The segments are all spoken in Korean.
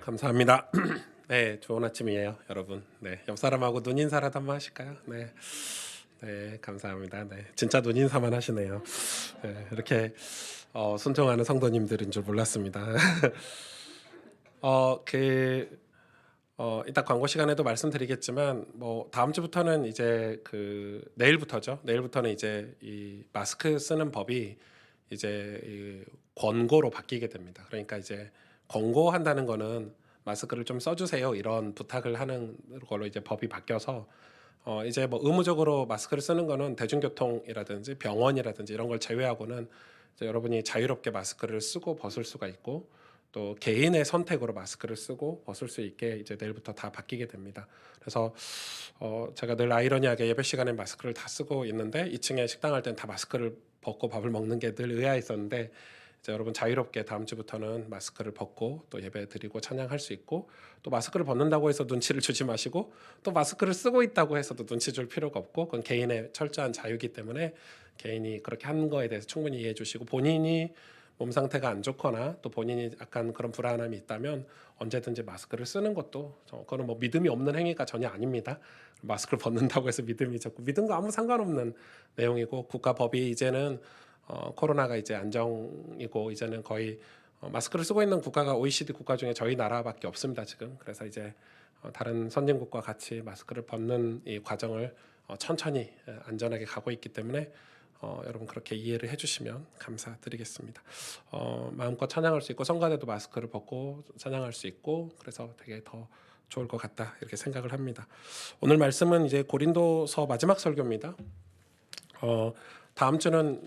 감사합니다. 네, 좋은 아침이에요, 여러분. 네, 옆 사람하고 눈 인사라도 한번 하실까요? 네, 네, 감사합니다. 네, 진짜 눈 인사만 하시네요. 네, 이렇게 순종하는 성도님들인 줄 몰랐습니다. 어, 그, 이따 광고 시간에도 말씀드리겠지만, 뭐 다음 주부터는 이제 내일부터죠. 내일부터는 이제 이 마스크 쓰는 법이 이제 이 권고로 바뀌게 됩니다. 그러니까 이제 권고한다는 거는 마스크를 좀 써주세요 이런 부탁을 하는 걸로 이제 법이 바뀌어서 이제 뭐 의무적으로 마스크를 쓰는 거는 대중교통이라든지 병원이라든지 이런 걸 제외하고는 이제 여러분이 자유롭게 마스크를 쓰고 벗을 수가 있고 또 개인의 선택으로 마스크를 쓰고 벗을 수 있게 이제 내일부터 다 바뀌게 됩니다. 그래서 제가 늘 아이러니하게 예배 시간에 마스크를 다 쓰고 있는데 2층에 식당 할 땐 다 마스크를 벗고 밥을 먹는 게 늘 의아했었는데 이제 여러분 자유롭게 다음 주부터는 마스크를 벗고 또 예배 드리고 찬양할 수 있고 또 마스크를 벗는다고 해서 눈치를 주지 마시고 또 마스크를 쓰고 있다고 해서도 눈치 줄 필요가 없고 그건 개인의 철저한 자유이기 때문에 개인이 그렇게 한 거에 대해서 충분히 이해해 주시고 본인이 몸 상태가 안 좋거나 또 본인이 약간 그런 불안함이 있다면 언제든지 마스크를 쓰는 것도 그거는 뭐 믿음이 없는 행위가 전혀 아닙니다. 마스크를 벗는다고 해서 믿음이 적고 믿음과 아무 상관없는 내용이고 국가법이 이제는 코로나가 이제 안정이고 이제는 거의 마스크를 쓰고 있는 국가가 OECD 국가 중에 저희 나라밖에 없습니다 지금. 그래서 이제 다른 선진국과 같이 마스크를 벗는 이 과정을 천천히 안전하게 가고 있기 때문에 여러분 그렇게 이해를 해주시면 감사드리겠습니다. 마음껏 찬양할 수 있고 성가대도 마스크를 벗고 찬양할 수 있고 그래서 되게 더 좋을 것 같다 이렇게 생각을 합니다. 오늘 말씀은 이제 고린도서 마지막 설교입니다. 다음 주는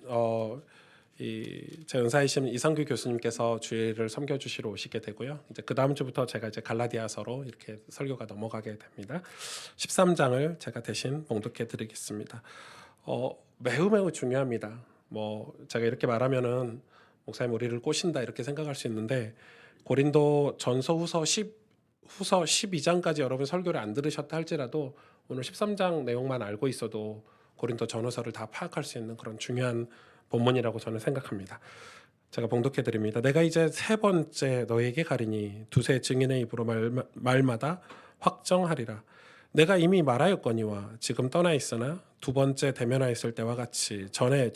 제 은사이신 이상규 교수님께서 주일을 섬겨주시러 오시게 되고요. 이제 그 다음 주부터 제가 이제 갈라디아서로 이렇게 설교가 넘어가게 됩니다. 13장을 제가 대신 봉독해 드리겠습니다. 매우 중요합니다. 뭐 제가 이렇게 말하면은 목사님 우리를 꼬신다 이렇게 생각할 수 있는데 고린도 전서 후서 12장까지 여러분 설교를 안 들으셨다 할지라도 오늘 13장 내용만 알고 있어도 고린도 전후서를 다 파악할 수 있는 그런 중요한 본문이라고 저는 생각합니다. 제가 봉독해 드립니다. 내가 이제 세 번째 너에게 가리니 두세 증인의 입으로 말마다 확정하리라. 내가 이미 말하였거니와 지금 떠나 있으나 두 번째 대면하였을 때와 같이 전에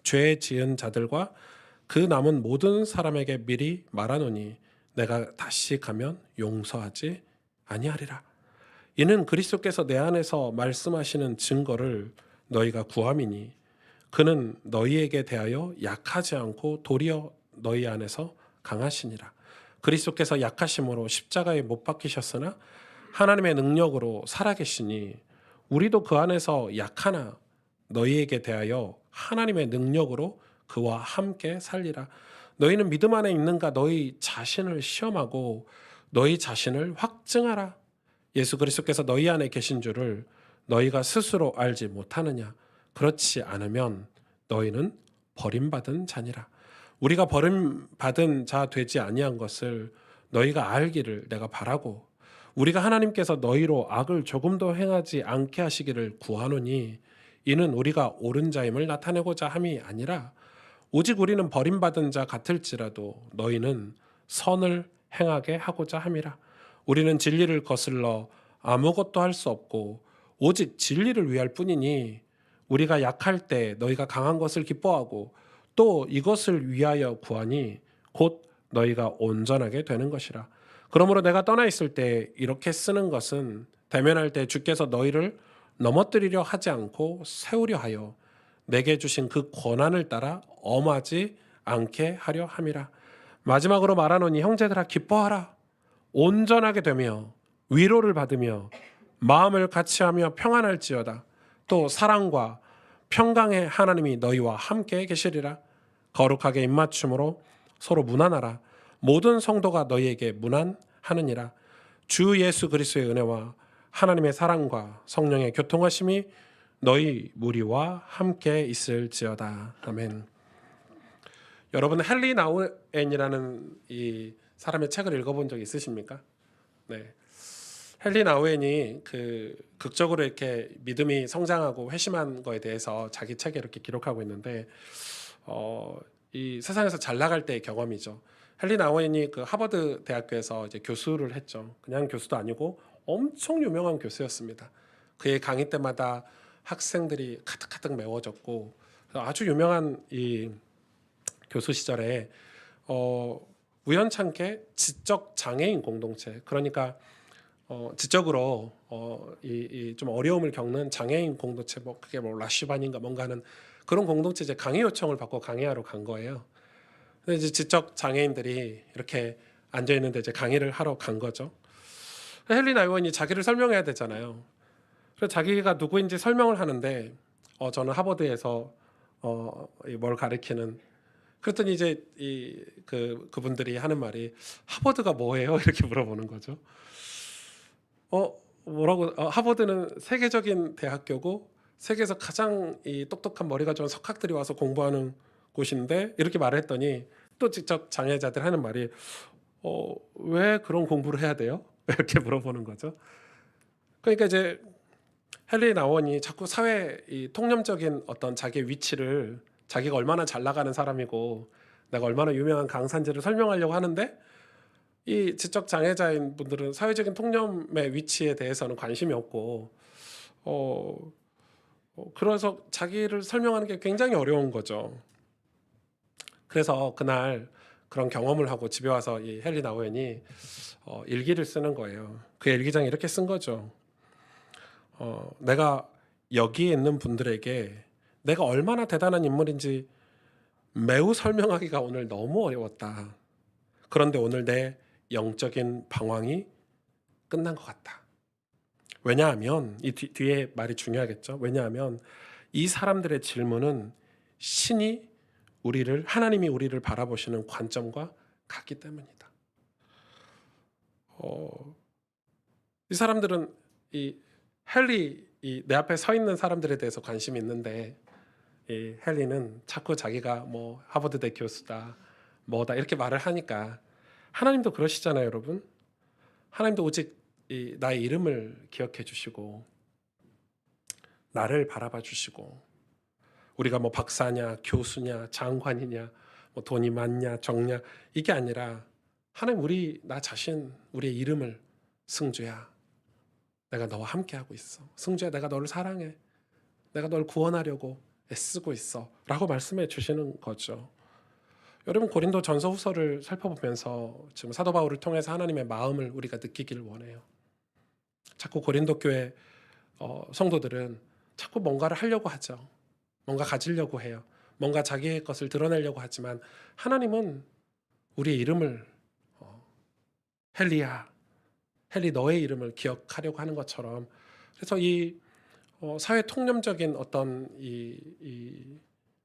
죄 지은 자들과 그 남은 모든 사람에게 미리 말하노니 내가 다시 가면 용서하지 아니하리라. 이는 그리스도께서 내 안에서 말씀하시는 증거를 너희가 구함이니 그는 너희에게 대하여 약하지 않고 도리어 너희 안에서 강하시니라. 그리스도께서 약하심으로 십자가에 못 박히셨으나 하나님의 능력으로 살아계시니 우리도 그 안에서 약하나 너희에게 대하여 하나님의 능력으로 그와 함께 살리라. 너희는 믿음 안에 있는가 너희 자신을 시험하고 너희 자신을 확증하라. 예수 그리스도께서 너희 안에 계신 줄을 너희가 스스로 알지 못하느냐. 그렇지 않으면 너희는 버림받은 자니라. 우리가 버림받은 자 되지 아니한 것을 너희가 알기를 내가 바라고 우리가 하나님께서 너희로 악을 조금도 행하지 않게 하시기를 구하노니 이는 우리가 옳은 자임을 나타내고자 함이 아니라 오직 우리는 버림받은 자 같을지라도 너희는 선을 행하게 하고자 함이라. 우리는 진리를 거슬러 아무것도 할 수 없고 오직 진리를 위할 뿐이니 우리가 약할 때 너희가 강한 것을 기뻐하고 또 이것을 위하여 구하니 곧 너희가 온전하게 되는 것이라. 그러므로 내가 떠나 있을 때 이렇게 쓰는 것은 대면할 때 주께서 너희를 넘어뜨리려 하지 않고 세우려 하여 내게 주신 그 권한을 따라 엄하지 않게 하려 함이라. 마지막으로 말하노니 형제들아 기뻐하라. 온전하게 되며 위로를 받으며 마음을 같이하며 평안할지어다. 또 사랑과 평강의 하나님이 너희와 함께 계시리라. 거룩하게 입맞춤으로 서로 문안하라. 모든 성도가 너희에게 문안하느니라. 주 예수 그리스도의 은혜와 하나님의 사랑과 성령의 교통하심이 너희 무리와 함께 있을지어다. 아멘. 여러분 헨리 나우엔이라는 이 사람의 책을 읽어본 적 있으십니까? 네. 헨리 나우엔이 극적으로 이렇게 믿음이 성장하고 회심한 거에 대해서 자기 책에 이렇게 기록하고 있는데 이 세상에서 잘 나갈 때의 경험이죠. 헨리 나우엔이 그 하버드 대학교에서 이제 교수를 했죠. 그냥 교수도 아니고 엄청 유명한 교수였습니다. 그의 강의 때마다 학생들이 가득가득 메워졌고 아주 유명한 이 교수 시절에 어, 우연찮게 지적 장애인 공동체, 그러니까 지적으로 좀 어려움을 겪는 장애인 공동체, 뭐 그게 뭐 라쉬반인가 뭔가 하는 그런 공동체 이제 강의 요청을 받고 강의하러 간 거예요. 근데 이제 지적 장애인들이 이렇게 앉아 있는데 이제 강의를 하러 간 거죠. 헨리 나이원이 자기를 설명해야 되잖아요. 그래서 자기가 누구인지 설명을 하는데 저는 하버드에서 뭘 가르치는, 그랬더니 이제 그분들이 하는 말이 하버드가 뭐예요? 이렇게 물어보는 거죠. 뭐라고? 하버드는 세계적인 대학교고 세계에서 가장 이 똑똑한 머리가 좋은 석학들이 와서 공부하는 곳인데, 이렇게 말을 했더니 또 직접 장애자들 하는 말이 왜 그런 공부를 해야 돼요? 이렇게 물어보는 거죠. 그러니까 이제 헨리 나원이 자꾸 사회 이 통념적인 어떤 자기의 위치를, 자기가 얼마나 잘 나가는 사람이고 내가 얼마나 유명한 강사인지를 설명하려고 하는데, 이 지적 장애자인 분들은 사회적인 통념의 위치에 대해서는 관심이 없고 그래서 자기를 설명하는 게 굉장히 어려운 거죠. 그래서 그날 그런 경험을 하고 집에 와서 이 헨리 나우엔이 일기를 쓰는 거예요. 그 일기장에 이렇게 쓴 거죠. 내가 여기에 있는 분들에게 내가 얼마나 대단한 인물인지 매우 설명하기가 오늘 너무 어려웠다. 그런데 오늘 내 영적인 방황이 끝난 것 같다. 왜냐하면 이 뒤에 말이 중요하겠죠. 왜냐하면 이 사람들의 질문은 하나님이 우리를 바라보시는 관점과 같기 때문이다. 이 사람들은 내 앞에 서 있는 사람들에 대해서 관심이 있는데, 이 헨리는 자꾸 자기가 뭐 하버드대 교수다, 뭐다 이렇게 말을 하니까, 하나님도 그러시잖아요, 여러분. 하나님도 오직 나의 이름을 기억해 주시고 나를 바라봐 주시고, 우리가 뭐 박사냐 교수냐 장관이냐 뭐 돈이 많냐 적냐 이게 아니라, 하나님 나 자신 우리의 이름을, 승주야 내가 너와 함께 하고 있어, 승주야 내가 너를 사랑해, 내가 널 구원하려고 애쓰고 있어 라고 말씀해 주시는 거죠. 여러분, 고린도 전서 후서를 살펴보면서 지금 사도 바울을 통해서 하나님의 마음을 우리가 느끼기를 원해요. 자꾸 고린도 교회 성도들은 자꾸 뭔가를 하려고 하죠. 뭔가 가지려고 해요. 뭔가 자기의 것을 드러내려고 하지만, 하나님은 우리의 이름을 헨리야, 헨리 너의 이름을 기억하려고 하는 것처럼, 그래서 이 사회 통념적인 어떤 이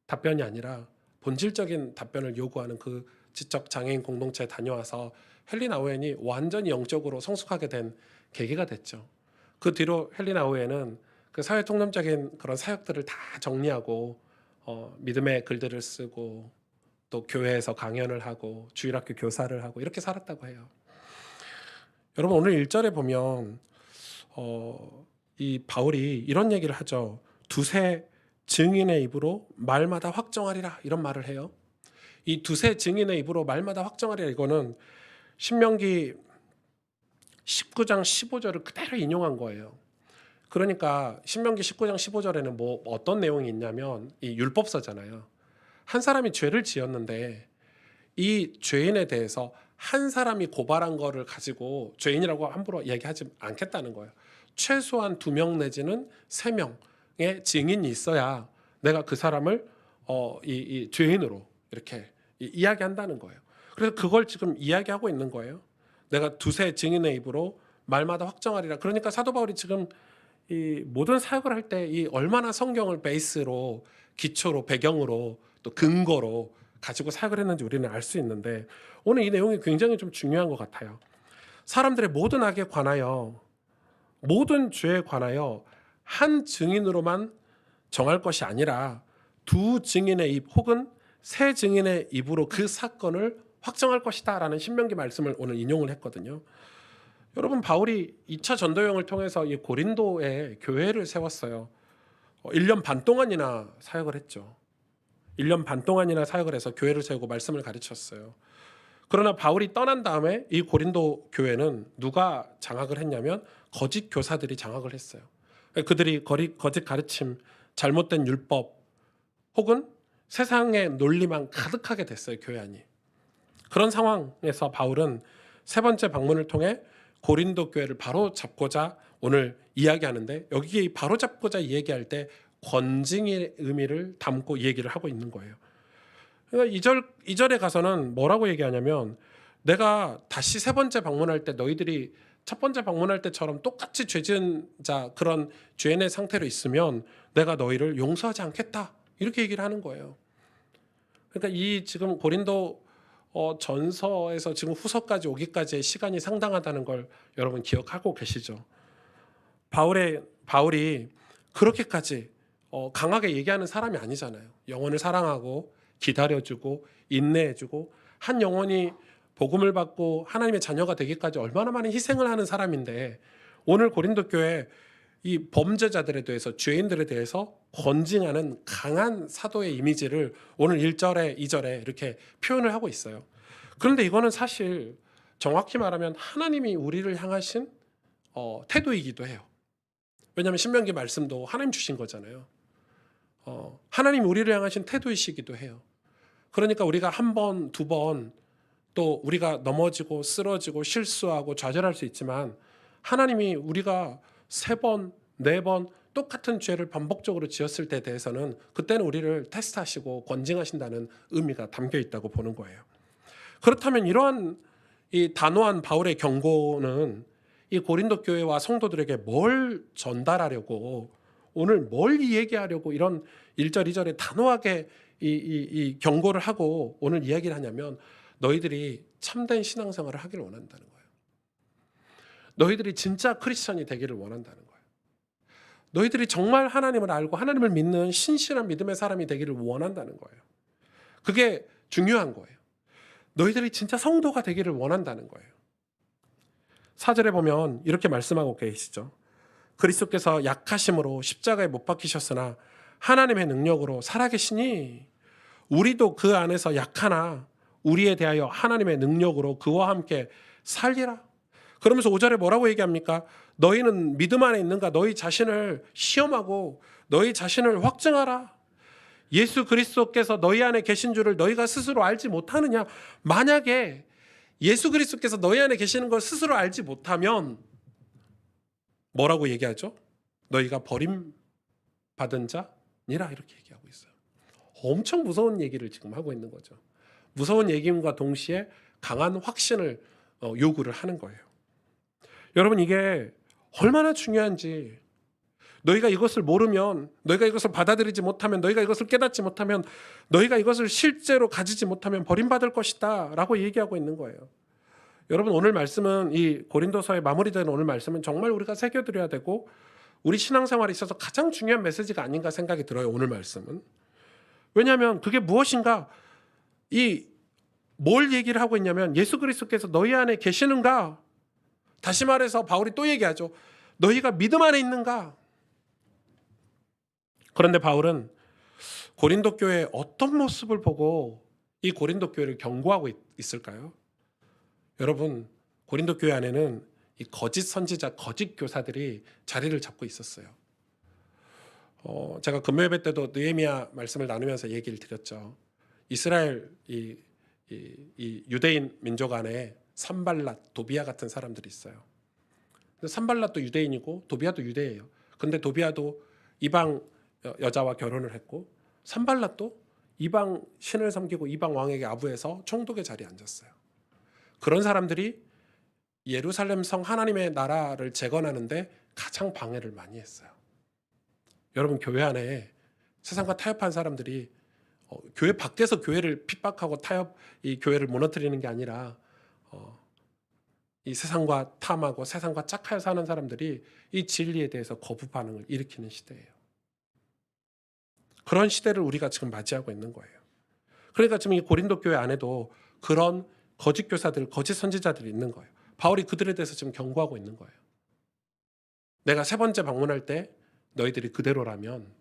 답변이 아니라 본질적인 답변을 요구하는 그 지적 장애인 공동체에 다녀와서 헨리 나우엔이 완전히 영적으로 성숙하게 된 계기가 됐죠. 그 뒤로 헨리 나우엔은 그 사회 통념적인 그런 사역들을 다 정리하고 믿음의 글들을 쓰고 또 교회에서 강연을 하고 주일학교 교사를 하고 이렇게 살았다고 해요. 여러분, 오늘 1절에 보면 이 바울이 이런 얘기를 하죠. 두세 증인의 입으로 말마다 확정하리라, 이런 말을 해요. 이 두세 증인의 입으로 말마다 확정하리라, 이거는 신명기 19장 15절을 그대로 인용한 거예요. 그러니까 신명기 19장 15절에는 뭐 어떤 내용이 있냐면, 이 율법서잖아요. 한 사람이 죄를 지었는데 이 죄인에 대해서 한 사람이 고발한 거를 가지고 죄인이라고 함부로 얘기하지 않겠다는 거예요. 최소한 2명 내지는 3명의 증인이 있어야 내가 그 사람을 이 죄인으로 이렇게 이야기한다는 거예요. 그래서 그걸 지금 이야기하고 있는 거예요. 내가 두세 증인의 입으로 말마다 확정하리라. 그러니까 사도 바울이 지금 이 모든 사역을 할 때 이 얼마나 성경을 베이스로, 기초로, 배경으로, 또 근거로 가지고 사역을 했는지 우리는 알 수 있는데, 오늘 이 내용이 굉장히 좀 중요한 것 같아요. 사람들의 모든 악에 관하여, 모든 죄에 관하여 한 증인으로만 정할 것이 아니라 두 증인의 입 혹은 세 증인의 입으로 그 사건을 확정할 것이다 라는 신명기 말씀을 오늘 인용을 했거든요. 여러분, 바울이 2차 전도여행을 통해서 이 고린도에 교회를 세웠어요. 1년 반 동안이나 사역을 했죠. 1년 반 동안이나 사역을 해서 교회를 세우고 말씀을 가르쳤어요. 그러나 바울이 떠난 다음에 이 고린도 교회는 누가 장악을 했냐면 거짓 교사들이 장악을 했어요. 그들이 거짓 가르침, 잘못된 율법 혹은 세상의 논리만 가득하게 됐어요, 교회 안이. 그런 상황에서 바울은 세 번째 방문을 통해 고린도 교회를 바로 잡고자 오늘 이야기하는데, 여기에 바로 잡고자 이야기할 때 권징의 의미를 담고 얘기를 하고 있는 거예요. 그러니까 2절에 가서는 뭐라고 얘기하냐면, 내가 다시 세 번째 방문할 때 너희들이 첫 번째 방문할 때처럼 똑같이 죄 지은 자, 그런 죄인의 상태로 있으면 내가 너희를 용서하지 않겠다, 이렇게 얘기를 하는 거예요. 그러니까 이 지금 고린도 전서에서 지금 후서까지 오기까지의 시간이 상당하다는 걸 여러분 기억하고 계시죠? 바울이 그렇게까지 강하게 얘기하는 사람이 아니잖아요. 영혼을 사랑하고 기다려주고 인내해주고 한 영혼이 복음을 받고 하나님의 자녀가 되기까지 얼마나 많은 희생을 하는 사람인데, 오늘 고린도 교회 이 범죄자들에 대해서, 죄인들에 대해서 권징하는 강한 사도의 이미지를 오늘 1절에 2절에 이렇게 표현을 하고 있어요. 그런데 이거는 사실 정확히 말하면 하나님이 우리를 향하신 태도이기도 해요. 왜냐하면 신명기 말씀도 하나님 주신 거잖아요. 하나님이 우리를 향하신 태도이시기도 해요. 그러니까 우리가 한 번, 두 번, 또 우리가 넘어지고 쓰러지고 실수하고 좌절할 수 있지만, 하나님이 우리가 세 번, 네 번 똑같은 죄를 반복적으로 지었을 때에 대해서는 그때는 우리를 테스트하시고 권징하신다는 의미가 담겨 있다고 보는 거예요. 그렇다면 이러한 이 단호한 바울의 경고는 이 고린도 교회와 성도들에게 뭘 전달하려고, 오늘 뭘 얘기하려고 이런 1절, 2절에 단호하게 이 경고를 하고 오늘 이야기를 하냐면, 너희들이 참된 신앙생활을 하기를 원한다는 거예요. 너희들이 진짜 크리스천이 되기를 원한다는 거예요. 너희들이 정말 하나님을 알고 하나님을 믿는 신실한 믿음의 사람이 되기를 원한다는 거예요. 그게 중요한 거예요. 너희들이 진짜 성도가 되기를 원한다는 거예요. 4절에 보면 이렇게 말씀하고 계시죠. 그리스도께서 약하심으로 십자가에 못 박히셨으나 하나님의 능력으로 살아계시니 우리도 그 안에서 약하나 우리에 대하여 하나님의 능력으로 그와 함께 살리라. 그러면서 5절에 뭐라고 얘기합니까? 너희는 믿음 안에 있는가? 너희 자신을 시험하고 너희 자신을 확증하라. 예수 그리스도께서 너희 안에 계신 줄을 너희가 스스로 알지 못하느냐? 만약에 예수 그리스도께서 너희 안에 계시는 걸 스스로 알지 못하면 뭐라고 얘기하죠? 너희가 버림받은 자니라, 이렇게 얘기하고 있어요. 엄청 무서운 얘기를 지금 하고 있는 거죠. 무서운 얘기임과 동시에 강한 확신을 요구를 하는 거예요. 여러분, 이게 얼마나 중요한지, 너희가 이것을 모르면, 너희가 이것을 받아들이지 못하면, 너희가 이것을 깨닫지 못하면, 너희가 이것을 실제로 가지지 못하면 버림받을 것이다 라고 얘기하고 있는 거예요. 여러분, 오늘 말씀은, 이 고린도서의 마무리되는 오늘 말씀은 정말 우리가 새겨드려야 되고 우리 신앙생활에 있어서 가장 중요한 메시지가 아닌가 생각이 들어요. 오늘 말씀은. 왜냐하면 그게 무엇인가, 뭘 얘기를 하고 있냐면, 예수 그리스도께서 너희 안에 계시는가? 다시 말해서 바울이 또 얘기하죠. 너희가 믿음 안에 있는가? 그런데 바울은 고린도 교회의 어떤 모습을 보고 이 고린도 교회를 경고하고 있을까요? 여러분, 고린도 교회 안에는 이 거짓 선지자, 거짓 교사들이 자리를 잡고 있었어요. 제가 금요예배 때도 느헤미야 말씀을 나누면서 얘기를 드렸죠. 이스라엘 이 유대인 민족 안에 산발랏, 도비아 같은 사람들이 있어요. 산발랏도 유대인이고 도비아도 유대예요. 근데 도비아도 이방 여자와 결혼을 했고, 산발랏도 이방 신을 섬기고 이방 왕에게 아부해서 총독의 자리에 앉았어요. 그런 사람들이 예루살렘 성 하나님의 나라를 재건하는데 가장 방해를 많이 했어요. 여러분, 교회 안에 세상과 타협한 사람들이 교회 밖에서 교회를 핍박하고 이 교회를 무너뜨리는 게 아니라 이 세상과 탐하고 세상과 짝하여 사는 사람들이 이 진리에 대해서 거부 반응을 일으키는 시대예요. 그런 시대를 우리가 지금 맞이하고 있는 거예요. 그러니까 지금 이 고린도 교회 안에도 그런 거짓 교사들, 거짓 선지자들이 있는 거예요. 바울이 그들에 대해서 지금 경고하고 있는 거예요. 내가 세 번째 방문할 때 너희들이 그대로라면,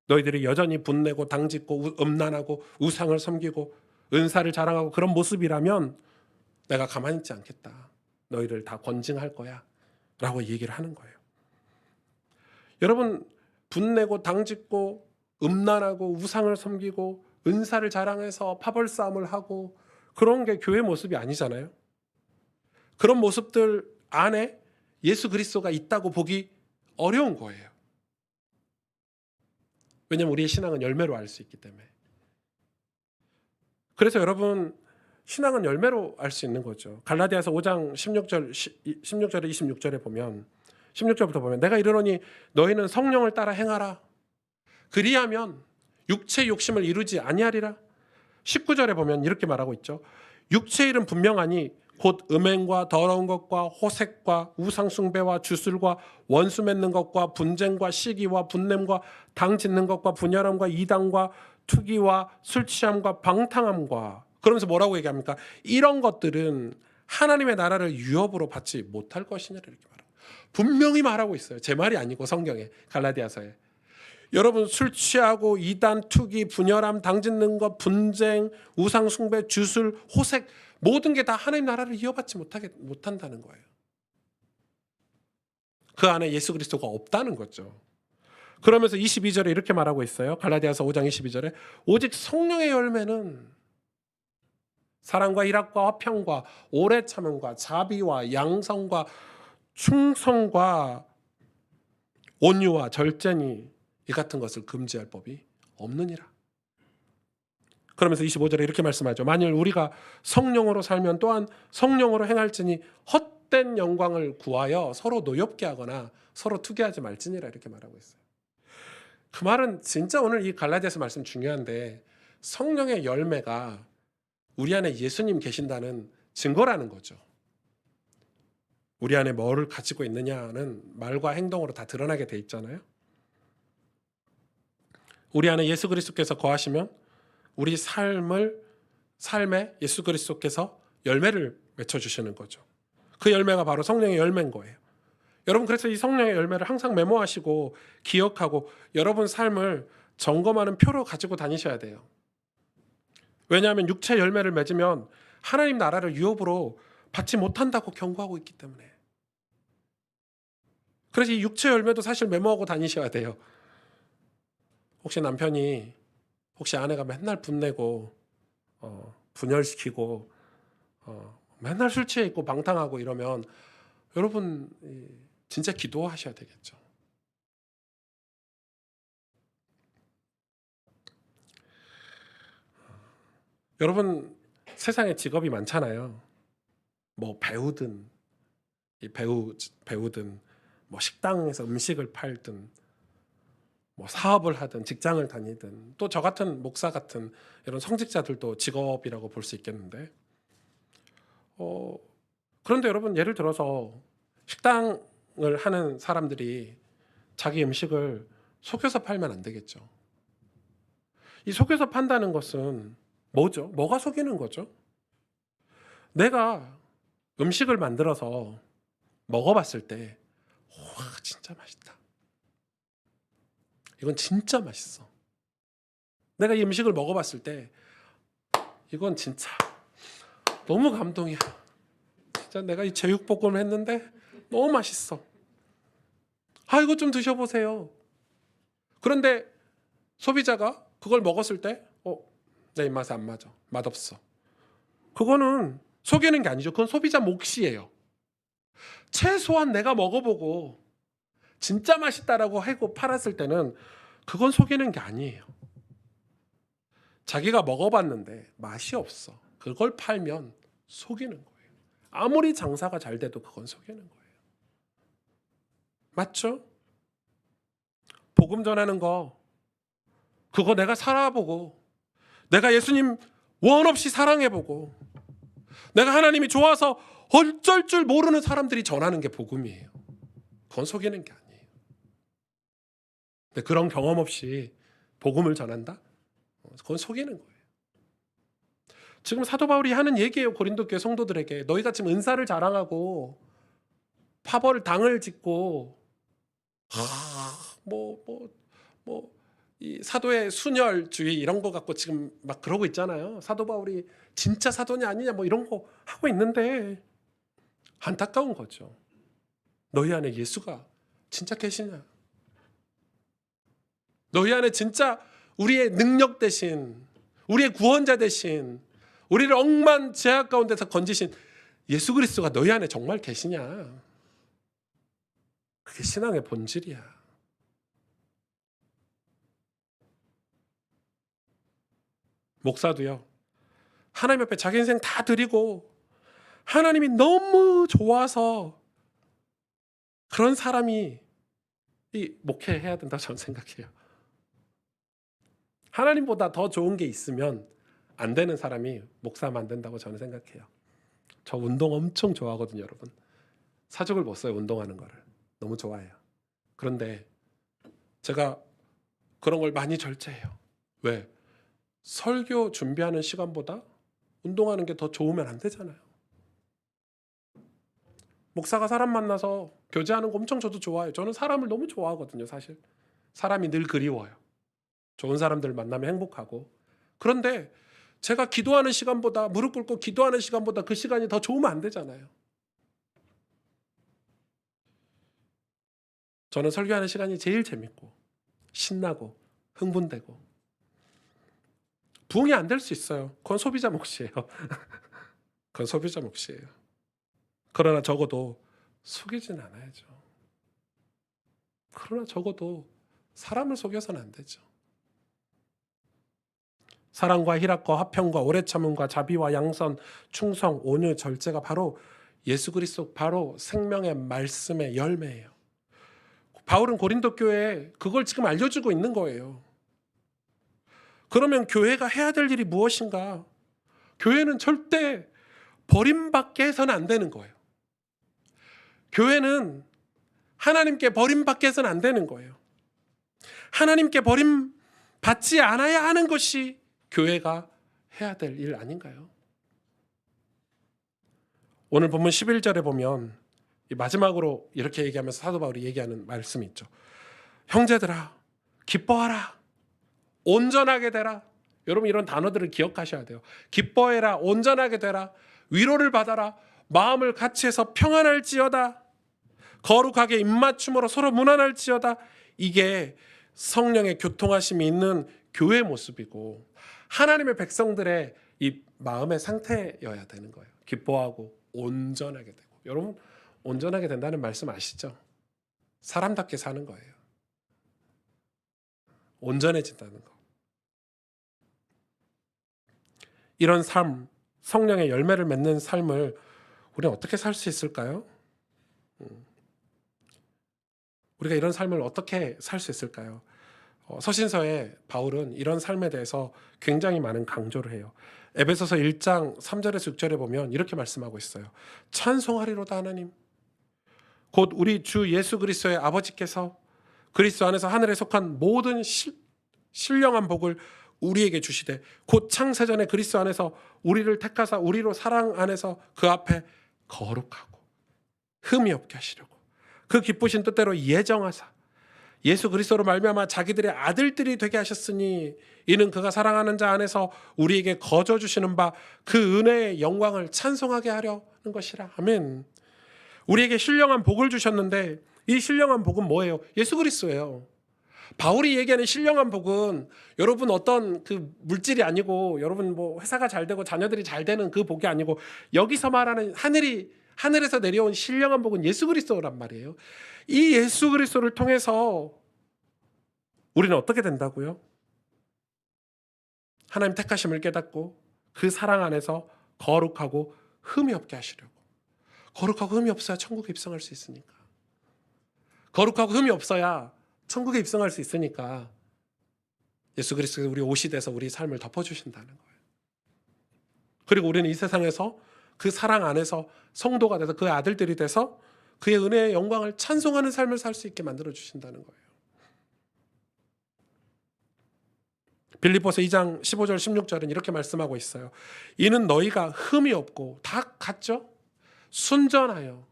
너희들이 여전히 분내고 당짓고 음란하고 우상을 섬기고 은사를 자랑하고 그런 모습이라면 내가 가만히 있지 않겠다. 너희를 다 권징할 거야. 라고 얘기를 하는 거예요. 여러분, 분내고 당짓고 음란하고 우상을 섬기고 은사를 자랑해서 파벌 싸움을 하고 그런 게 교회 모습이 아니잖아요. 그런 모습들 안에 예수 그리스도가 있다고 보기 어려운 거예요. 왜냐하면 우리의 신앙은 열매로 알 수 있기 때문에. 그래서 여러분, 신앙은 열매로 알 수 있는 거죠. 갈라디아서 5장 16절에 26절에 보면 16절부터 보면 내가 이르노니 너희는 성령을 따라 행하라. 그리하면 육체의 욕심을 이루지 아니하리라. 19절에 보면 이렇게 말하고 있죠. 육체의 일은 분명하니 곧 음행과 더러운 것과 호색과 우상숭배와 주술과 원수 맺는 것과 분쟁과 시기와 분냄과 당 짓는 것과 분열함과 이단과 투기와 술 취함과 방탕함과 그러면서 뭐라고 얘기합니까? 이런 것들은 하나님의 나라를 유업으로 받지 못할 것이냐 이렇게 말하고 분명히 말하고 있어요. 제 말이 아니고 성경에 갈라디아서에. 여러분 술 취하고 이단, 투기, 분열함, 당짓는 것, 분쟁, 우상 숭배, 주술, 호색 모든 게 다 하나님 나라를 이어받지 못한다는 거예요. 그 안에 예수 그리스도가 없다는 거죠. 그러면서 22절에 이렇게 말하고 있어요. 갈라디아서 5장 22절에 오직 성령의 열매는 사랑과 희락과 화평과 오래 참음과 자비와 양성과 충성과 온유와 절제니 이 같은 것을 금지할 법이 없느니라. 그러면서 25절에 이렇게 말씀하죠. 만일 우리가 성령으로 살면 또한 성령으로 행할지니 헛된 영광을 구하여 서로 노엽게 하거나 서로 투기하지 말지니라 이렇게 말하고 있어요. 그 말은 진짜 오늘 이 갈라디아서 말씀 중요한데 성령의 열매가 우리 안에 예수님 계신다는 증거라는 거죠. 우리 안에 뭐를 가지고 있느냐는 말과 행동으로 다 드러나게 돼 있잖아요. 우리 안에 예수 그리스도께서 거하시면 우리 삶에 예수 그리스도께서 열매를 맺혀주시는 거죠. 그 열매가 바로 성령의 열매인 거예요. 여러분 그래서 이 성령의 열매를 항상 메모하시고 기억하고 여러분 삶을 점검하는 표로 가지고 다니셔야 돼요. 왜냐하면 육체 열매를 맺으면 하나님 나라를 유업으로 받지 못한다고 경고하고 있기 때문에. 그래서 이 육체 열매도 사실 메모하고 다니셔야 돼요. 혹시 남편이 혹시 아내가 맨날 분내고 분열시키고 맨날 술 취해 있고 방탕하고 이러면 여러분 진짜 기도하셔야 되겠죠. 여러분 세상에 직업이 많잖아요. 뭐 배우든 배우든 뭐 식당에서 음식을 팔든 뭐 사업을 하든 직장을 다니든 또 저 같은 목사 같은 이런 성직자들도 직업이라고 볼 수 있겠는데 그런데 여러분 예를 들어서 식당을 하는 사람들이 자기 음식을 속여서 팔면 안 되겠죠. 이 속여서 판다는 것은 뭐죠? 뭐가 속이는 거죠? 내가 음식을 만들어서 먹어봤을 때 와 진짜 맛있다. 이건 진짜 맛있어. 내가 이 음식을 먹어봤을 때 이건 진짜 너무 감동이야. 진짜 내가 이 제육볶음을 했는데 너무 맛있어. 이거 좀 드셔보세요. 그런데 소비자가 그걸 먹었을 때 내 입맛에 안 맞아. 맛없어. 그거는 속이는 게 아니죠. 그건 소비자 몫이에요. 최소한 내가 먹어보고 진짜 맛있다라고 하고 팔았을 때는 그건 속이는 게 아니에요. 자기가 먹어봤는데 맛이 없어. 그걸 팔면 속이는 거예요. 아무리 장사가 잘 돼도 그건 속이는 거예요. 맞죠? 복음 전하는 거 그거 내가 살아보고 내가 예수님 원 없이 사랑해보고 내가 하나님이 좋아서 어쩔 줄 모르는 사람들이 전하는 게 복음이에요. 그건 속이는 게 아니에요. 근데 그런 경험 없이 복음을 전한다? 그건 속이는 거예요. 지금 사도 바울이 하는 얘기예요. 고린도 교회 성도들에게. 너희가 지금 은사를 자랑하고 파벌 당을 짓고 뭐 이 사도의 순혈주의 이런 거 갖고 지금 막 그러고 있잖아요. 사도 바울이 진짜 사도냐 아니냐 뭐 이런 거 하고 있는데 안타까운 거죠. 너희 안에 예수가 진짜 계시냐? 너희 안에 진짜 우리의 능력 대신, 우리의 구원자 대신, 우리를 억만 죄악 가운데서 건지신 예수 그리스도가 너희 안에 정말 계시냐? 그게 신앙의 본질이야. 목사도요, 하나님 앞에 자기 인생 다 드리고 하나님이 너무 좋아서 그런 사람이 이 목회해야 된다고 저는 생각해요. 하나님보다 더 좋은 게 있으면 안 되는 사람이 목사하면 안 된다고 저는 생각해요. 저 운동 엄청 좋아하거든요, 여러분. 사족을 못 써요, 운동하는 거를. 너무 좋아해요. 그런데 제가 그런 걸 많이 절제해요. 왜? 설교 준비하는 시간보다 운동하는 게 더 좋으면 안 되잖아요. 목사가 사람 만나서 교제하는 거 엄청 저도 좋아해요. 저는 사람을 너무 좋아하거든요, 사실. 사람이 늘 그리워요. 좋은 사람들 만나면 행복하고. 그런데 제가 기도하는 시간보다, 무릎 꿇고 기도하는 시간보다 그 시간이 더 좋으면 안 되잖아요. 저는 설교하는 시간이 제일 재밌고 신나고 흥분되고. 부흥이 안 될 수 있어요. 그건 소비자 몫이에요. 그건 소비자 몫이에요. 그러나 적어도 속이진 않아야죠. 그러나 적어도 사람을 속여서는 안 되죠. 사랑과 희락과 화평과 오래 참음과 자비와 양선, 충성, 온유, 절제가 바로 예수 그리스도, 바로 생명의 말씀의 열매예요. 바울은 고린도 교회에 그걸 지금 알려주고 있는 거예요. 그러면 교회가 해야 될 일이 무엇인가? 교회는 절대 버림받게 해서는 안 되는 거예요. 교회는 하나님께 버림받게 해서는 안 되는 거예요. 하나님께 버림받지 않아야 하는 것이 교회가 해야 될 일 아닌가요? 오늘 본문 11절에 보면 마지막으로 이렇게 얘기하면서 사도 바울이 얘기하는 말씀이 있죠. 형제들아, 기뻐하라. 온전하게 되라. 여러분 이런 단어들을 기억하셔야 돼요. 기뻐해라. 온전하게 되라. 위로를 받아라. 마음을 같이해서 평안할지어다. 거룩하게 입맞춤으로 서로 무난할지어다. 이게 성령의 교통하심이 있는 교회의 모습이고 하나님의 백성들의 이 마음의 상태여야 되는 거예요. 기뻐하고 온전하게 되고. 여러분 온전하게 된다는 말씀 아시죠? 사람답게 사는 거예요. 온전해진다는 거. 이런 삶, 성령의 열매를 맺는 삶을 우리는 어떻게 살 수 있을까요? 우리가 이런 삶을 어떻게 살 수 있을까요? 서신서에 바울은 이런 삶에 대해서 굉장히 많은 강조를 해요. 에베소서 1장 3절에서 6절에 보면 이렇게 말씀하고 있어요. 찬송하리로다 하나님. 곧 우리 주 예수 그리스도의 아버지께서 그리스도 안에서 하늘에 속한 모든 신령한 복을 우리에게 주시되 곧 창세전에 그리스도 안에서 우리를 택하사 우리로 사랑 안에서 그 앞에 거룩하고 흠이 없게 하시려고 그 기쁘신 뜻대로 예정하사 예수 그리스도로 말미암아 자기들의 아들들이 되게 하셨으니 이는 그가 사랑하는 자 안에서 우리에게 거저 주시는 바 그 은혜의 영광을 찬송하게 하려는 것이라. 아멘. 우리에게 신령한 복을 주셨는데 이 신령한 복은 뭐예요? 예수 그리스도예요. 바울이 얘기하는 신령한 복은 여러분 어떤 그 물질이 아니고 여러분 뭐 회사가 잘 되고 자녀들이 잘 되는 그 복이 아니고 여기서 말하는 하늘에서 내려온 신령한 복은 예수 그리스도란 말이에요. 이 예수 그리스도를 통해서 우리는 어떻게 된다고요? 하나님 택하심을 깨닫고 그 사랑 안에서 거룩하고 흠이 없게 하시려고. 거룩하고 흠이 없어야 천국에 입성할 수 있으니까. 거룩하고 흠이 없어야 천국에 입성할 수 있으니까 예수 그리스도가 우리 옷이 돼서 우리 삶을 덮어주신다는 거예요. 그리고 우리는 이 세상에서 그 사랑 안에서 성도가 돼서 그 아들들이 돼서 그의 은혜의 영광을 찬송하는 삶을 살 수 있게 만들어주신다는 거예요. 빌립보서 2장 15절 16절은 이렇게 말씀하고 있어요. 이는 너희가 흠이 없고 다 같죠? 순전하여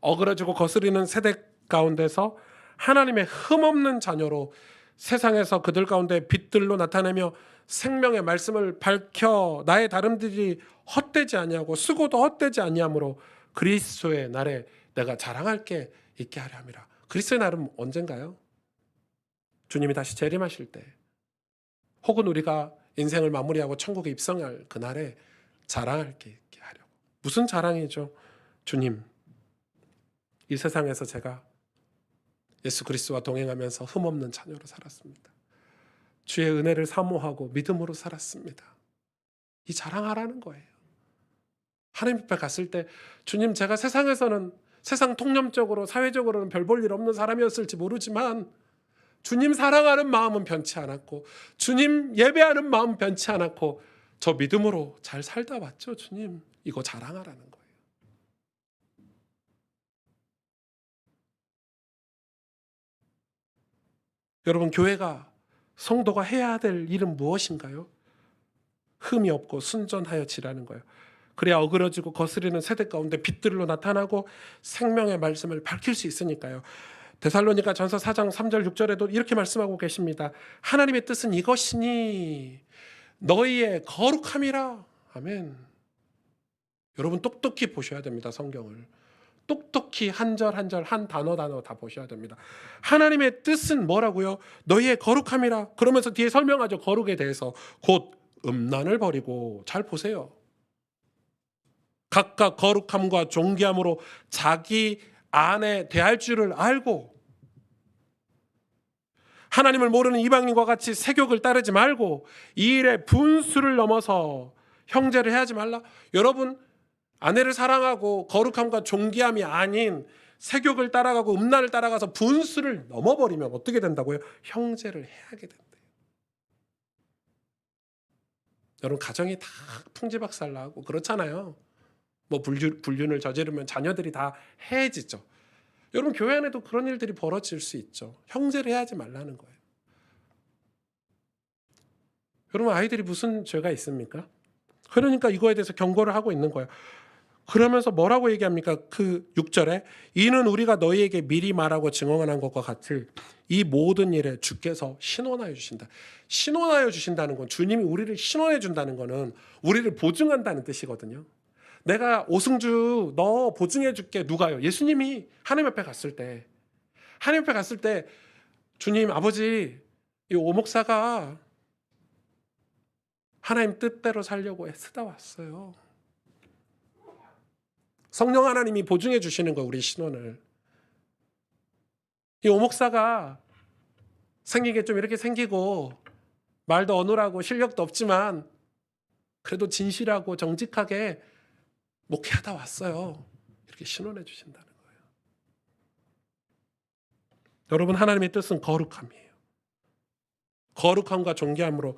어그러지고 거스리는 세대 가운데서 하나님의 흠없는 자녀로 세상에서 그들 가운데 빛들로 나타내며 생명의 말씀을 밝혀 나의 다름들이 헛되지 아니하고 쓰고도 헛되지 아니하므로 그리스도의 날에 내가 자랑할 게 있게 하려 함이라. 그리스도의 날은 언젠가요? 주님이 다시 재림하실 때, 혹은 우리가 인생을 마무리하고 천국에 입성할 그날에 자랑할 게 있게 하려고. 무슨 자랑이죠? 주님, 이 세상에서 제가 예수 그리스도와 동행하면서 흠없는 자녀로 살았습니다. 주의 은혜를 사모하고 믿음으로 살았습니다. 이 자랑하라는 거예요. 하나님 앞에 갔을 때, 주님, 제가 세상에서는 세상 통념적으로 사회적으로는 별 볼 일 없는 사람이었을지 모르지만 주님 사랑하는 마음은 변치 않았고 주님 예배하는 마음 변치 않았고 저 믿음으로 잘 살다 왔죠. 주님, 이거 자랑하라는 거예요. 여러분, 교회가, 성도가 해야 될 일은 무엇인가요? 흠이 없고 순전하여 지라는 거예요. 그래야 어그러지고 거스리는 세대 가운데 빛들로 나타나고 생명의 말씀을 밝힐 수 있으니까요. 데살로니가 전서 4장 3절 6절에도 이렇게 말씀하고 계십니다. 하나님의 뜻은 이것이니 너희의 거룩함이라. 아멘. 여러분, 똑똑히 보셔야 됩니다. 성경을 똑똑히 한 절 한 절 한 단어 단어 다 보셔야 됩니다. 하나님의 뜻은 뭐라고요? 너희의 거룩함이라. 그러면서 뒤에 설명하죠. 거룩에 대해서. 곧 음란을 버리고. 잘 보세요. 각각 거룩함과 존귀함으로 자기 안에 대할 줄을 알고, 하나님을 모르는 이방인과 같이 세욕을 따르지 말고 이 일에 분수를 넘어서 형제를 해하지 말라. 여러분, 아내를 사랑하고 거룩함과 존귀함이 아닌 세욕을 따라가고 음란을 따라가서 분수를 넘어버리면 어떻게 된다고요? 형제를 해하게 된대요. 여러분, 가정이 다 풍지박살나고 그렇잖아요. 뭐 불륜을 저지르면 자녀들이 다 해해지죠. 여러분, 교회 안에도 그런 일들이 벌어질 수 있죠. 형제를 해하지 말라는 거예요. 여러분, 아이들이 무슨 죄가 있습니까? 그러니까 이거에 대해서 경고를 하고 있는 거예요. 그러면서 뭐라고 얘기합니까? 그 6절에 이는 우리가 너희에게 미리 말하고 증언한 것과 같이 이 모든 일에 주께서 신원하여 주신다. 신원하여 주신다는 건, 주님이 우리를 신원해 준다는 거는 우리를 보증한다는 뜻이거든요. 내가 오승주 너 보증해 줄게. 누가요? 예수님이 하나님 앞에 갔을 때, 하나님 앞에 갔을 때 주님, 아버지, 이 오목사가 하나님 뜻대로 살려고 애쓰다 왔어요. 성령 하나님이 보증해 주시는 거, 우리 신원을. 이 오목사가 생긴 게 좀 이렇게 생기고 말도 어눌하고 실력도 없지만 그래도 진실하고 정직하게 목회하다 왔어요. 이렇게 신원해 주신다는 거예요. 여러분, 하나님의 뜻은 거룩함이에요. 거룩함과 존귀함으로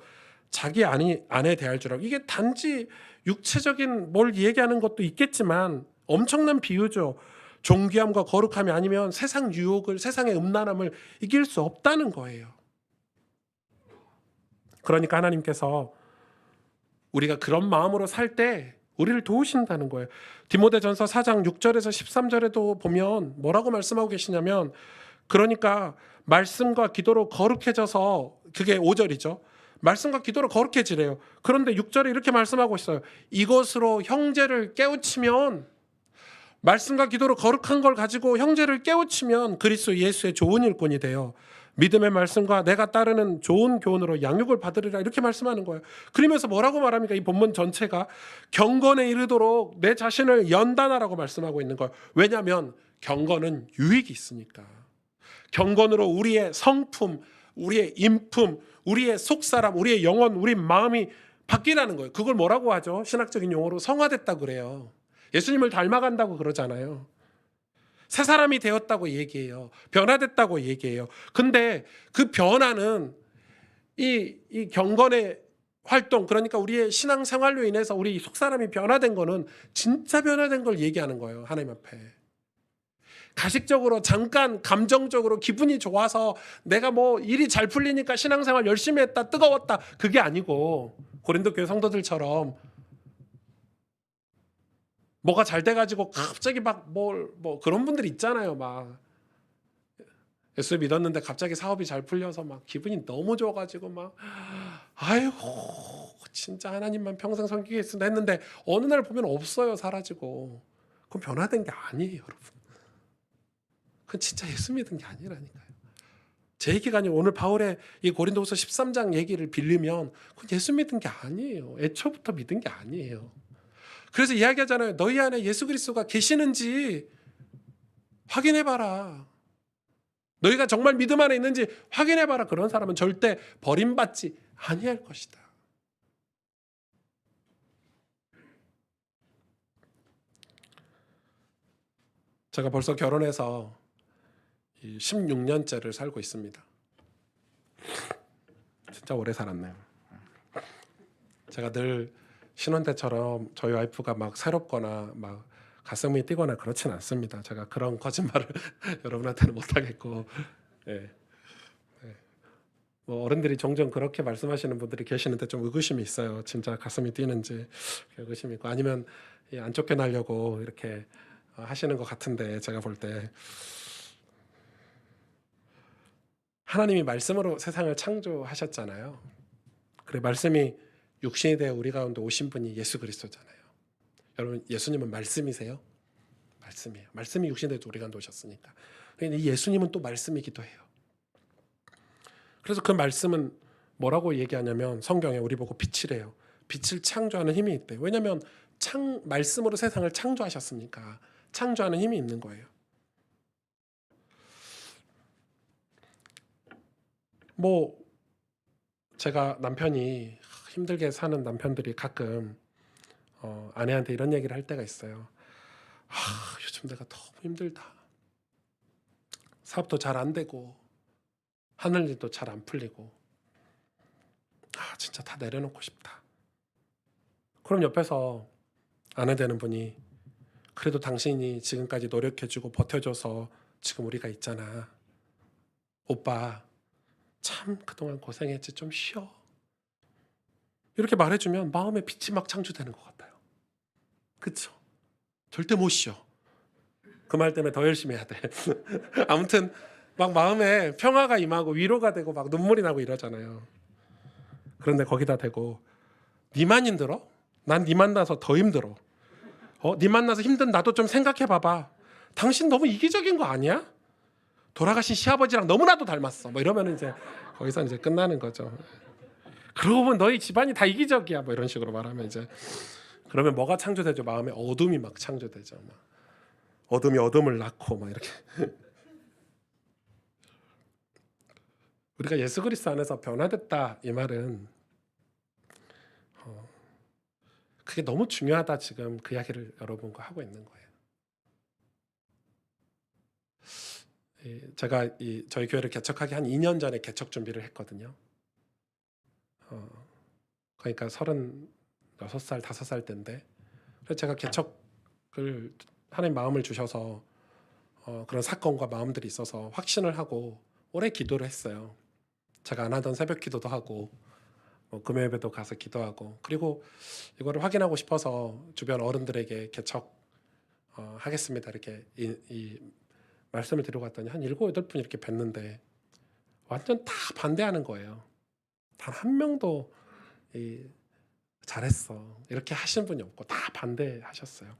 자기 안에 대할 줄 알고. 이게 단지 육체적인 뭘 얘기하는 것도 있겠지만 엄청난 비유죠. 존귀함과 거룩함이 아니면 세상 유혹을, 세상의 음란함을 이길 수 없다는 거예요. 그러니까 하나님께서 우리가 그런 마음으로 살 때 우리를 도우신다는 거예요. 디모데전서 4장 6절에서 13절에도 보면 뭐라고 말씀하고 계시냐면, 그러니까 말씀과 기도로 거룩해져서, 그게 5절이죠. 말씀과 기도로 거룩해지래요. 그런데 6절에 이렇게 말씀하고 있어요. 이것으로 형제를 깨우치면, 말씀과 기도로 거룩한 걸 가지고 형제를 깨우치면 그리스도 예수의 좋은 일꾼이 돼요. 믿음의 말씀과 내가 따르는 좋은 교훈으로 양육을 받으리라. 이렇게 말씀하는 거예요. 그러면서 뭐라고 말합니까? 이 본문 전체가 경건에 이르도록 내 자신을 연단하라고 말씀하고 있는 거예요. 왜냐하면 경건은 유익이 있으니까. 경건으로 우리의 성품, 우리의 인품, 우리의 속사람, 우리의 영혼, 우리 마음이 바뀌라는 거예요. 그걸 뭐라고 하죠? 신학적인 용어로 성화됐다고 그래요. 예수님을 닮아간다고 그러잖아요. 새 사람이 되었다고 얘기해요. 변화됐다고 얘기해요. 근데 그 변화는 이 경건의 활동, 그러니까 우리의 신앙생활로 인해서 우리 속사람이 변화된 거는 진짜 변화된 걸 얘기하는 거예요. 하나님 앞에. 가식적으로, 잠깐 감정적으로 기분이 좋아서 내가 뭐 일이 잘 풀리니까 신앙생활 열심히 했다, 뜨거웠다, 그게 아니고 고린도 교회 성도들처럼 뭐가 잘 돼가지고 갑자기 막 뭐 그런 분들 있잖아요. 막 예수 믿었는데 갑자기 사업이 잘 풀려서 막 기분이 너무 좋아가지고 막 아이고 진짜 하나님만 평생 섬기겠습니다 했는데 어느 날 보면 없어요. 사라지고. 그건 변화된 게 아니에요, 여러분. 그건 진짜 예수 믿은 게 아니라니까요. 제 얘기가 아니고 오늘 바울의 이 고린도후서 13장 얘기를 빌리면 그건 예수 믿은 게 아니에요. 애초부터 믿은 게 아니에요. 그래서 이야기하잖아요. 너희 안에 예수 그리스도가 계시는지 확인해봐라. 너희가 정말 믿음 안에 있는지 확인해봐라. 그런 사람은 절대 버림받지 아니할 것이다. 제가 벌써 결혼해서 16년째를 살고 있습니다. 진짜 오래 살았네요. 제가 늘 신혼 때처럼 저희 와이프가 막 새롭거나 막 가슴이 뛰거나 그렇진 않습니다. 제가 그런 거짓말을 여러분한테는 못하겠고, 예. 뭐 어른들이 종종 그렇게 말씀하시는 분들이 계시는데 좀 의구심이 있어요. 진짜 가슴이 뛰는지 의구심이 있고, 아니면 안 쫓겨나려고 이렇게 하시는 것 같은데, 제가 볼 때 하나님이 말씀으로 세상을 창조하셨잖아요. 그래 말씀이 육신이 되어 우리 가운데 오신 분이 예수 그리스도잖아요. 여러분 예수님은 말씀이세요? 말씀이에요. 말씀이 육신이 되어 우리 가운데 오셨으니까. 이 예수님은 또 말씀이기도 해요. 그래서 그 말씀은 뭐라고 얘기하냐면 성경에 우리 보고 빛이래요. 빛을 창조하는 힘이 있대요. 왜냐하면 말씀으로 세상을 창조하셨으니까 창조하는 힘이 있는 거예요. 뭐 제가 남편이 힘들게 사는 남편들이 가끔 아내한테 이런 얘기를 할 때가 있어요. 요즘 내가 너무 힘들다. 사업도 잘 안 되고 하늘 일도 잘 안 풀리고 진짜 다 내려놓고 싶다. 그럼 옆에서 아내 되는 분이 그래도 당신이 지금까지 노력해주고 버텨줘서 지금 우리가 있잖아. 오빠 참 그동안 고생했지 좀 쉬어. 이렇게 말해주면 마음에 빛이 막 창조되는 것 같아요. 그쵸? 절대 못 쉬어. 그 말 때문에 더 열심히 해야 돼. 아무튼 막 마음에 평화가 임하고 위로가 되고 막 눈물이 나고 이러잖아요. 그런데 거기다 대고 니만 힘들어? 난 니 만나서 더 힘들어. 니 만나서 힘든 나도 좀 생각해 봐봐. 당신 너무 이기적인 거 아니야? 돌아가신 시아버지랑 너무나도 닮았어. 뭐 이러면 이제 거기서 이제 끝나는 거죠. 그러고 보면 너희 집안이 다 이기적이야. 뭐 이런 식으로 말하면 이제 그러면 뭐가 창조되죠? 마음에 어둠이 막 창조되죠. 막 어둠이 어둠을 낳고 막 이렇게. 우리가 예수 그리스도 안에서 변화됐다 이 말은 그게 너무 중요하다. 지금 그 이야기를 여러분과 하고 있는 거예요. 제가 저희 교회를 개척하기 한 2년 전에 개척 준비를 했거든요. 그러니까 36살, 5살 때인데 그래서 제가 개척을 하나님 마음을 주셔서 그런 사건과 마음들이 있어서 확신을 하고 오래 기도를 했어요. 제가 안 하던 새벽 기도도 하고 금요 예배도 가서 기도하고 그리고 이거를 확인하고 싶어서 주변 어른들에게 개척 하겠습니다 이렇게 이 말씀을 드리고 갔더니 한 7, 8분 이렇게 뵀는데 완전 다 반대하는 거예요. 단 한 명도 잘했어 이렇게 하신 분이 없고 다 반대하셨어요.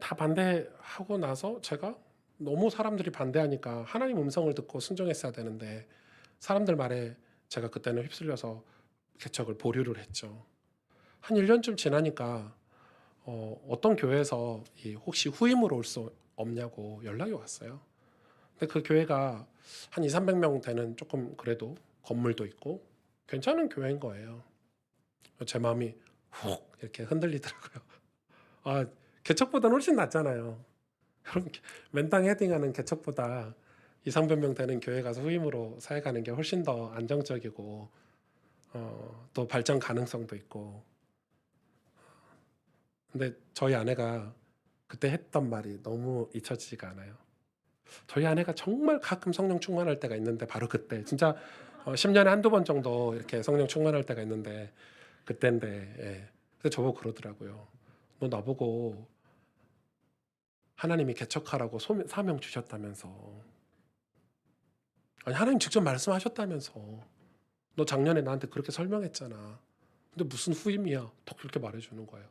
다 반대하고 나서 제가 너무 사람들이 반대하니까 하나님 음성을 듣고 순종했어야 되는데 사람들 말에 제가 그때는 휩쓸려서 개척을 보류를 했죠. 한 1년쯤 지나니까 어떤 교회에서 혹시 후임으로 올 수 없냐고 연락이 왔어요. 근데 그 교회가 한 2, 300명 되는 조금 그래도 건물도 있고 괜찮은 교회인 거예요. 제 마음이 훅 이렇게 흔들리더라고요. 개척보다는 훨씬 낫잖아요. 여러분 맨땅 헤딩하는 개척보다 2, 300명 되는 교회 가서 후임으로 사회 가는 게 훨씬 더 안정적이고 또 발전 가능성도 있고. 근데 저희 아내가 그때 했던 말이 너무 잊혀지지가 않아요. 저희 아내가 정말 가끔 성령 충만할 때가 있는데 바로 그때 진짜 10년에 한두 번 정도 이렇게 성령 충만할 때가 있는데 그때인데 그래서 저보고 그러더라고요. 너 나보고 하나님이 개척하라고 사명 주셨다면서. 아니 하나님 직접 말씀하셨다면서. 너 작년에 나한테 그렇게 설명했잖아. 근데 무슨 후임이야? 더 그렇게 말해주는 거예요.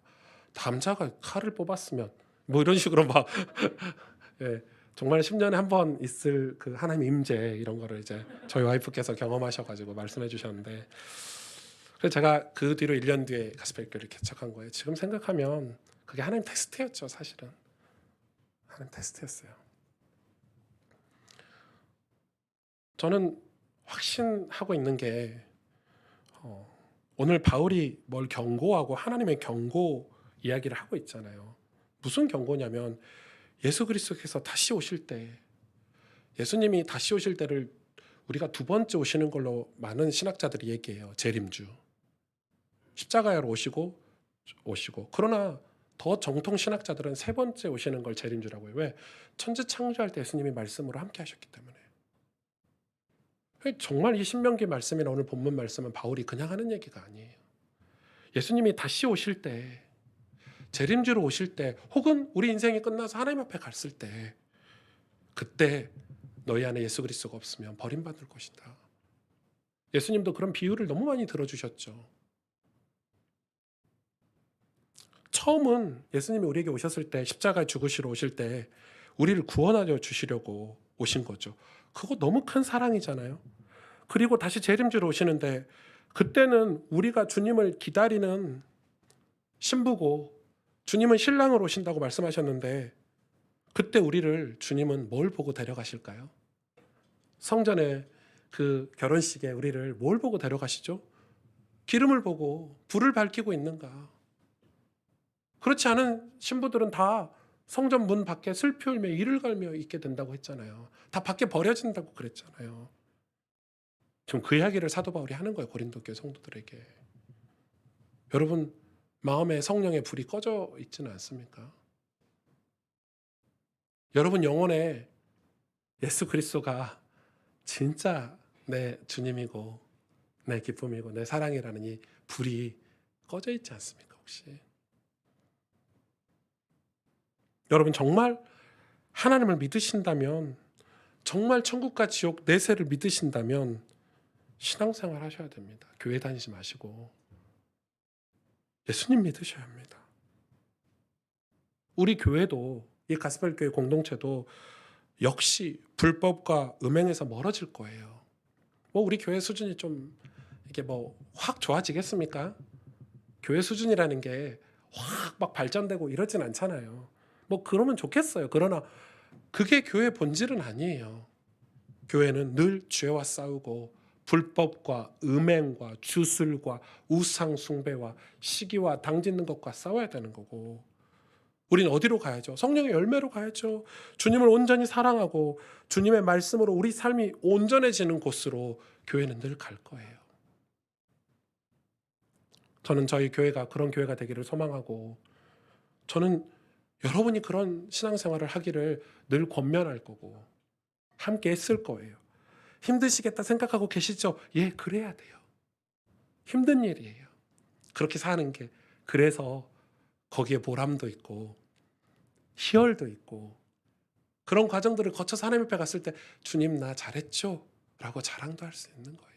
남자가 칼을 뽑았으면 뭐 이런 식으로 막 예, 정말 10년에 한 번 있을 그 하나님 임재 이런 거를 이제 저희 와이프께서 경험하셔가지고 말씀해 주셨는데, 그래서 제가 그 뒤로 1년 뒤에 가스펠교를 개척한 거예요. 지금 생각하면 그게 하나님 테스트였죠. 사실은 하나님 테스트였어요. 저는 확신하고 있는 게 오늘 바울이 뭘 경고하고 하나님의 경고 이야기를 하고 있잖아요. 무슨 경고냐면 예수 그리스도께서 다시 오실 때, 예수님이 다시 오실 때를 우리가 두 번째 오시는 걸로 많은 신학자들이 얘기해요. 재림주. 십자가로 오시고 그러나 더 정통 신학자들은 세 번째 오시는 걸 재림주라고 해요. 왜? 천지 창조할 때 예수님이 말씀으로 함께 하셨기 때문에. 정말 이 신명기 말씀이나 오늘 본문 말씀은 바울이 그냥 하는 얘기가 아니에요. 예수님이 다시 오실 때, 재림주로 오실 때, 혹은 우리 인생이 끝나서 하나님 앞에 갔을 때, 그때 너희 안에 예수 그리스도가 없으면 버림받을 것이다. 예수님도 그런 비유를 너무 많이 들어주셨죠. 처음은 예수님이 우리에게 오셨을 때, 십자가에 죽으시러 오실 때 우리를 구원하여 주시려고 오신 거죠. 그거 너무 큰 사랑이잖아요. 그리고 다시 재림주로 오시는데, 그때는 우리가 주님을 기다리는 신부고 주님은 신랑으로 오신다고 말씀하셨는데, 그때 우리를 주님은 뭘 보고 데려가실까요? 성전에 그 결혼식에 우리를 뭘 보고 데려가시죠? 기름을 보고 불을 밝히고 있는가? 그렇지 않은 신부들은 다 성전 문 밖에 슬피 울며 이를 갈며 있게 된다고 했잖아요. 다 밖에 버려진다고 그랬잖아요. 지금 그 이야기를 사도 바울이 하는 거예요. 고린도 교회 성도들에게. 여러분 마음에 성령의 불이 꺼져 있지는 않습니까? 여러분 영혼에 예수 그리스도가 진짜 내 주님이고 내 기쁨이고 내 사랑이라는 이 불이 꺼져 있지 않습니까 혹시? 여러분 정말 하나님을 믿으신다면, 정말 천국과 지옥 내세를 믿으신다면 신앙생활 하셔야 됩니다. 교회 다니지 마시고 예수님 믿으셔야 합니다. 우리 교회도, 이 가스펠교회 공동체도 역시 불법과 음행에서 멀어질 거예요. 뭐 우리 교회 수준이 좀 이게 뭐 확 좋아지겠습니까? 교회 수준이라는 게 확 막 발전되고 이러진 않잖아요. 뭐 그러면 좋겠어요. 그러나 그게 교회의 본질은 아니에요. 교회는 늘 죄와 싸우고 불법과 음행과 주술과 우상 숭배와 시기와 당짓는 것과 싸워야 되는 거고, 우린 어디로 가야죠? 성령의 열매로 가야죠. 주님을 온전히 사랑하고 주님의 말씀으로 우리 삶이 온전해지는 곳으로 교회는 늘 갈 거예요. 저는 저희 교회가 그런 교회가 되기를 소망하고, 저는 여러분이 그런 신앙생활을 하기를 늘 권면할 거고 함께 했을 거예요. 힘드시겠다 생각하고 계시죠? 예, 그래야 돼요. 힘든 일이에요. 그렇게 사는 게. 그래서 거기에 보람도 있고 희열도 있고, 그런 과정들을 거쳐서 하나님 앞에 갔을 때 주님 나 잘했죠? 라고 자랑도 할 수 있는 거예요.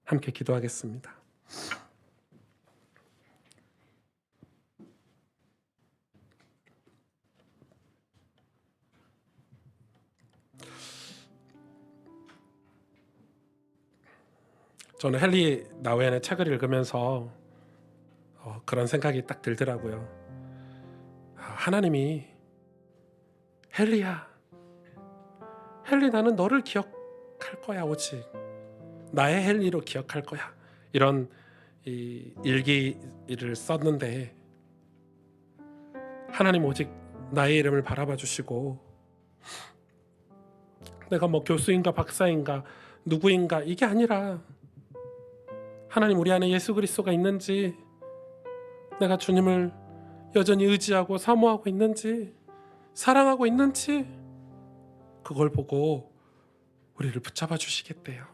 함께 기도하겠습니다. 저는 헨리 나우엔의 책을 읽으면서 그런 생각이 딱 들더라고요. 하나님이 헨리야, 헨리 나는 너를 기억할 거야. 오직 나의 헨리로 기억할 거야. 이런 이 일기를 썼는데, 하나님 오직 나의 이름을 바라봐 주시고, 내가 뭐 교수인가 박사인가 누구인가 이게 아니라, 하나님 우리 안에 예수 그리스도가 있는지, 내가 주님을 여전히 의지하고 사모하고 있는지, 사랑하고 있는지, 그걸 보고 우리를 붙잡아 주시겠대요.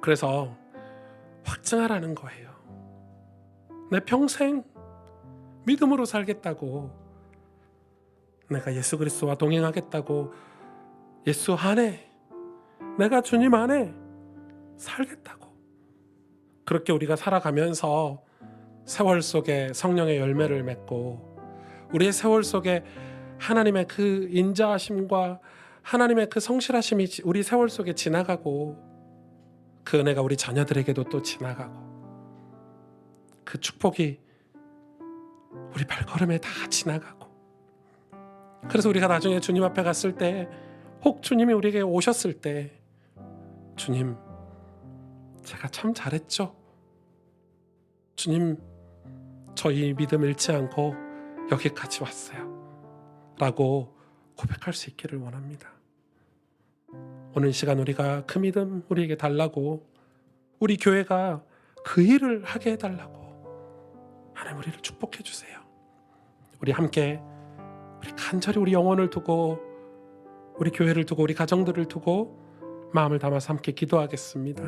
그래서 확증하라는 거예요. 내 평생 믿음으로 살겠다고, 내가 예수 그리스도와 동행하겠다고, 예수 안에, 내가 주님 안에 살겠다고, 그렇게 우리가 살아가면서 세월 속에 성령의 열매를 맺고, 우리의 세월 속에 하나님의 그 인자하심과 하나님의 그 성실하심이 우리 세월 속에 지나가고, 그 은혜가 우리 자녀들에게도 또 지나가고, 그 축복이 우리 발걸음에 다 지나가고, 그래서 우리가 나중에 주님 앞에 갔을 때, 혹 주님이 우리에게 오셨을 때, 주님, 제가 참 잘했죠? 주님, 저희 믿음 잃지 않고 여기까지 왔어요 라고 고백할 수 있기를 원합니다. 오늘 시간 우리가 그 믿음 우리에게 달라고, 우리 교회가 그 일을 하게 해달라고 하나님 우리를 축복해 주세요. 우리 함께, 우리 간절히 우리 영혼을 두고, 우리 교회를 두고, 우리 가정들을 두고 마음을 담아서 함께 기도하겠습니다.